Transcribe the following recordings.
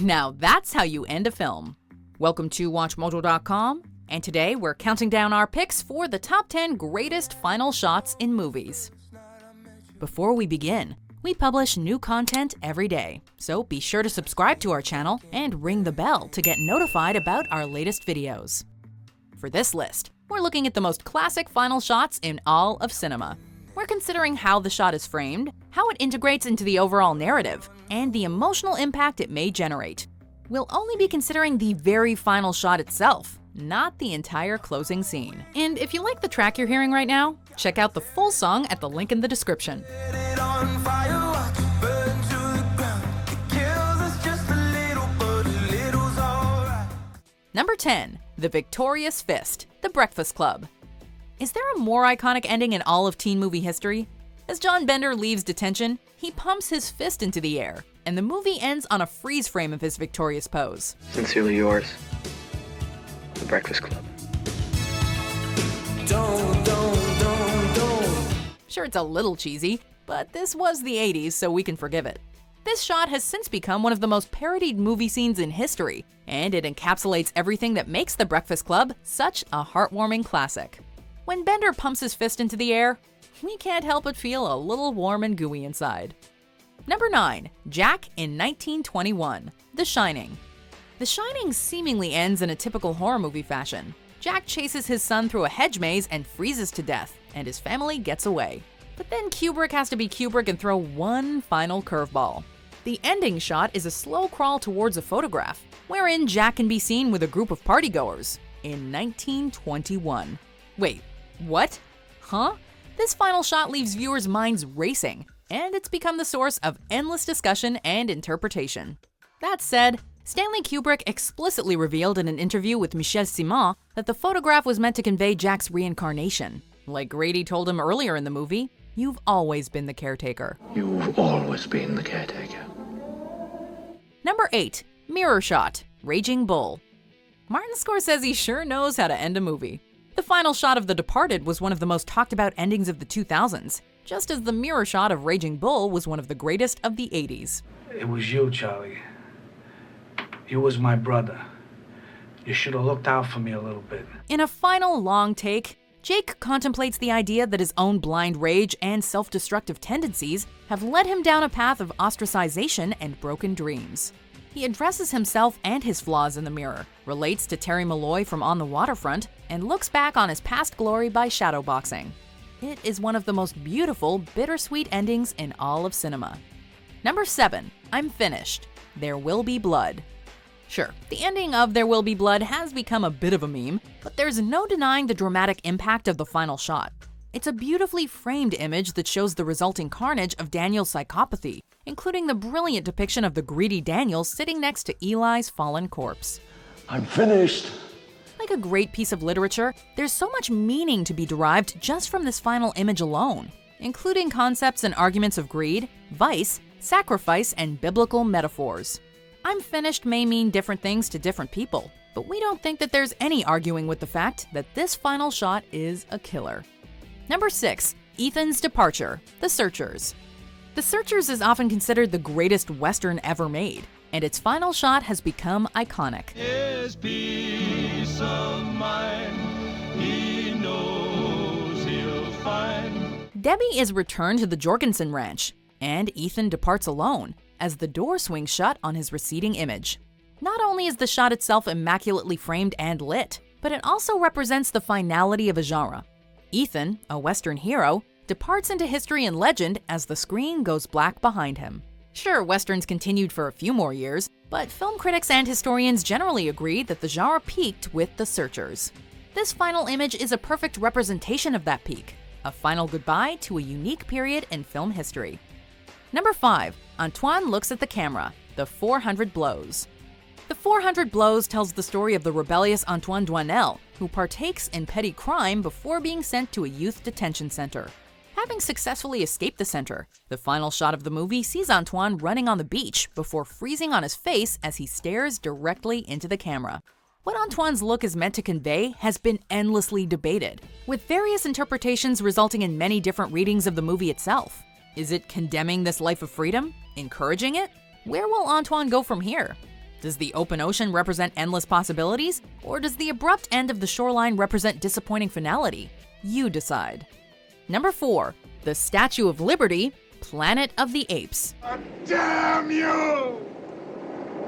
Now that's how you end a film. Welcome to WatchMojo.com, and today we're counting down our picks for the top 10 greatest final shots in movies. Before we begin, we publish new content every day, so be sure to subscribe to our channel and ring the bell to get notified about our latest videos. For this list, we're looking at the most classic final shots in all of cinema. We're considering how the shot is framed, how it integrates into the overall narrative, and the emotional impact it may generate. We'll only be considering the very final shot itself, not the entire closing scene. And if you like the track you're hearing right now, check out the full song at the link in the description. Number 10. The Victorious Fist, The Breakfast Club. Is there a more iconic ending in all of teen movie history? As John Bender leaves detention, he pumps his fist into the air, and the movie ends on a freeze frame of his victorious pose. Sincerely yours, The Breakfast Club. Sure, it's a little cheesy, but this was the 80s, so we can forgive it. This shot has since become one of the most parodied movie scenes in history, and it encapsulates everything that makes The Breakfast Club such a heartwarming classic. When Bender pumps his fist into the air, we can't help but feel a little warm and gooey inside. Number 9. Jack in 1921, The Shining. The Shining seemingly ends in a typical horror movie fashion. Jack chases his son through a hedge maze and freezes to death, and his family gets away. But then Kubrick has to be Kubrick and throw one final curveball. The ending shot is a slow crawl towards a photograph, wherein Jack can be seen with a group of partygoers in 1921. Wait, what? Huh? This final shot leaves viewers' minds racing, and it's become the source of endless discussion and interpretation. That said, Stanley Kubrick explicitly revealed in an interview with Michel Simon that the photograph was meant to convey Jack's reincarnation. Like Grady told him earlier in the movie, "You've always been the caretaker." You've always been the caretaker. Number 8. Mirror Shot, Raging Bull. Martin Scorsese sure knows how to end a movie. The final shot of The Departed was one of the most talked about endings of the 2000s, just as the mirror shot of Raging Bull was one of the greatest of the 80s. It was you, Charlie. You was my brother. You should have looked out for me a little bit. In a final long take, Jake contemplates the idea that his own blind rage and self-destructive tendencies have led him down a path of ostracization and broken dreams. He addresses himself and his flaws in the mirror, relates to Terry Malloy from On the Waterfront, and looks back on his past glory by shadowboxing. It is one of the most beautiful, bittersweet endings in all of cinema. Number 7. I'm Finished, There Will Be Blood. Sure, the ending of There Will Be Blood has become a bit of a meme, but there's no denying the dramatic impact of the final shot. It's a beautifully framed image that shows the resulting carnage of Daniel's psychopathy, including the brilliant depiction of the greedy Daniel sitting next to Eli's fallen corpse. I'm finished. Like a great piece of literature, there's so much meaning to be derived just from this final image alone, including concepts and arguments of greed, vice, sacrifice, and biblical metaphors. I'm Finished may mean different things to different people, but we don't think that there's any arguing with the fact that this final shot is a killer. Number 6. Ethan's Departure, The Searchers. The Searchers is often considered the greatest Western ever made, and its final shot has become iconic. His peace of mind, he knows he'll find. Debbie is returned to the Jorgensen Ranch, and Ethan departs alone as the door swings shut on his receding image. Not only is the shot itself immaculately framed and lit, but it also represents the finality of a genre. Ethan, a Western hero, departs into history and legend as the screen goes black behind him. Sure, Westerns continued for a few more years, but film critics and historians generally agree that the genre peaked with The Searchers. This final image is a perfect representation of that peak, a final goodbye to a unique period in film history. Number 5. Antoine Looks at the Camera, The 400 Blows. The 400 Blows tells the story of the rebellious Antoine Doinel, who partakes in petty crime before being sent to a youth detention center. Having successfully escaped the center, the final shot of the movie sees Antoine running on the beach before freezing on his face as he stares directly into the camera. What Antoine's look is meant to convey has been endlessly debated, with various interpretations resulting in many different readings of the movie itself. Is it condemning this life of freedom? Encouraging it? Where will Antoine go from here? Does the open ocean represent endless possibilities, or does the abrupt end of the shoreline represent disappointing finality? You decide. Number 4. The Statue of Liberty, Planet of the Apes. Damn you!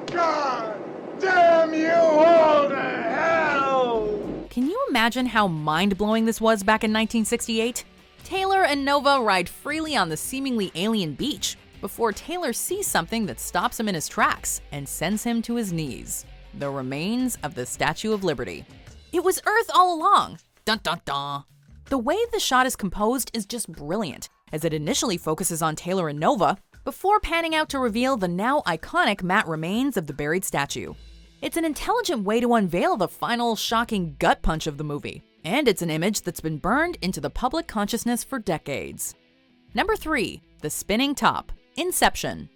God damn you all to hell! Can you imagine how mind-blowing this was back in 1968? Taylor and Nova ride freely on the seemingly alien beach before Taylor sees something that stops him in his tracks and sends him to his knees. The remains of the Statue of Liberty. It was Earth all along! Dun dun dun! The way the shot is composed is just brilliant, as it initially focuses on Taylor and Nova before panning out to reveal the now iconic matte remains of the buried statue. It's an intelligent way to unveil the final shocking gut punch of the movie, and it's an image that's been burned into the public consciousness for decades. Number 3. The Spinning Top Inception.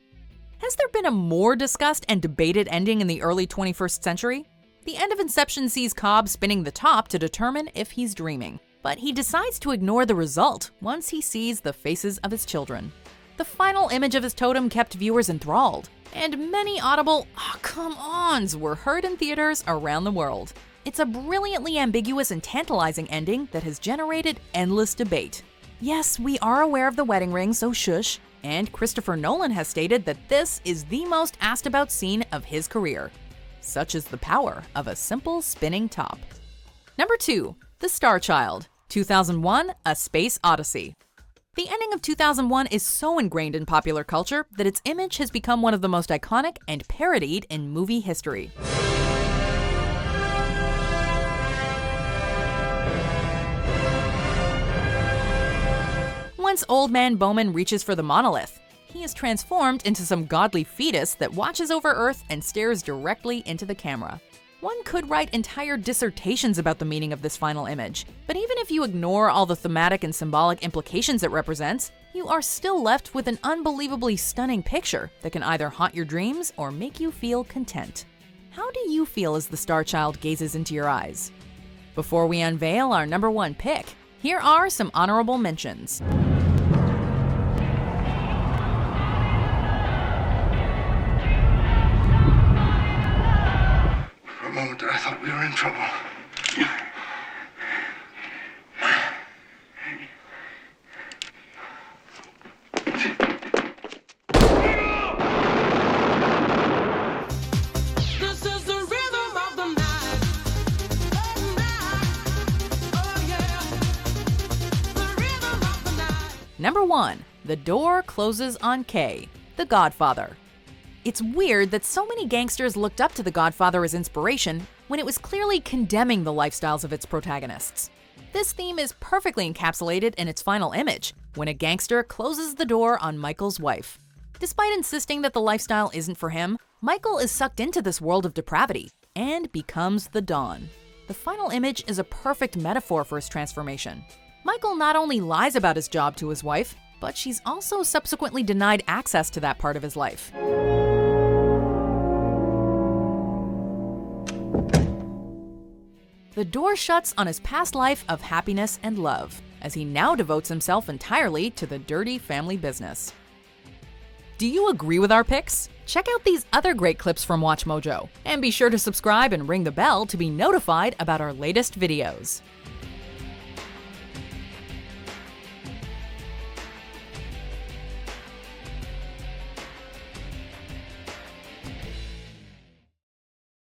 Has there been a more discussed and debated ending in the early 21st century? The end of Inception sees Cobb spinning the top to determine if he's dreaming, but he decides to ignore the result once he sees the faces of his children. The final image of his totem kept viewers enthralled, and many audible "oh, come ons" were heard in theaters around the world. It's a brilliantly ambiguous and tantalizing ending that has generated endless debate. Yes, we are aware of the wedding ring, so shush. And Christopher Nolan has stated that this is the most asked about scene of his career. Such is the power of a simple spinning top. Number 2. The Star Child, 2001: A Space Odyssey. The ending of 2001 is so ingrained in popular culture that its image has become one of the most iconic and parodied in movie history. Once Old Man Bowman reaches for the monolith, he is transformed into some godly fetus that watches over Earth and stares directly into the camera. One could write entire dissertations about the meaning of this final image, but even if you ignore all the thematic and symbolic implications it represents, you are still left with an unbelievably stunning picture that can either haunt your dreams or make you feel content. How do you feel as the Star Child gazes into your eyes? Before we unveil our number 1 pick, here are some honorable mentions. For a moment, I thought we were in trouble. This is the rhythm of the night. Oh yeah. The rhythm of the night. Number 1. The Door Closes on K, The Godfather. It's weird that so many gangsters looked up to The Godfather as inspiration when it was clearly condemning the lifestyles of its protagonists. This theme is perfectly encapsulated in its final image, when a gangster closes the door on Michael's wife. Despite insisting that the lifestyle isn't for him, Michael is sucked into this world of depravity and becomes the Don. The final image is a perfect metaphor for his transformation. Michael not only lies about his job to his wife, but she's also subsequently denied access to that part of his life. The door shuts on his past life of happiness and love, as he now devotes himself entirely to the dirty family business. Do you agree with our picks? Check out these other great clips from WatchMojo, and be sure to subscribe and ring the bell to be notified about our latest videos.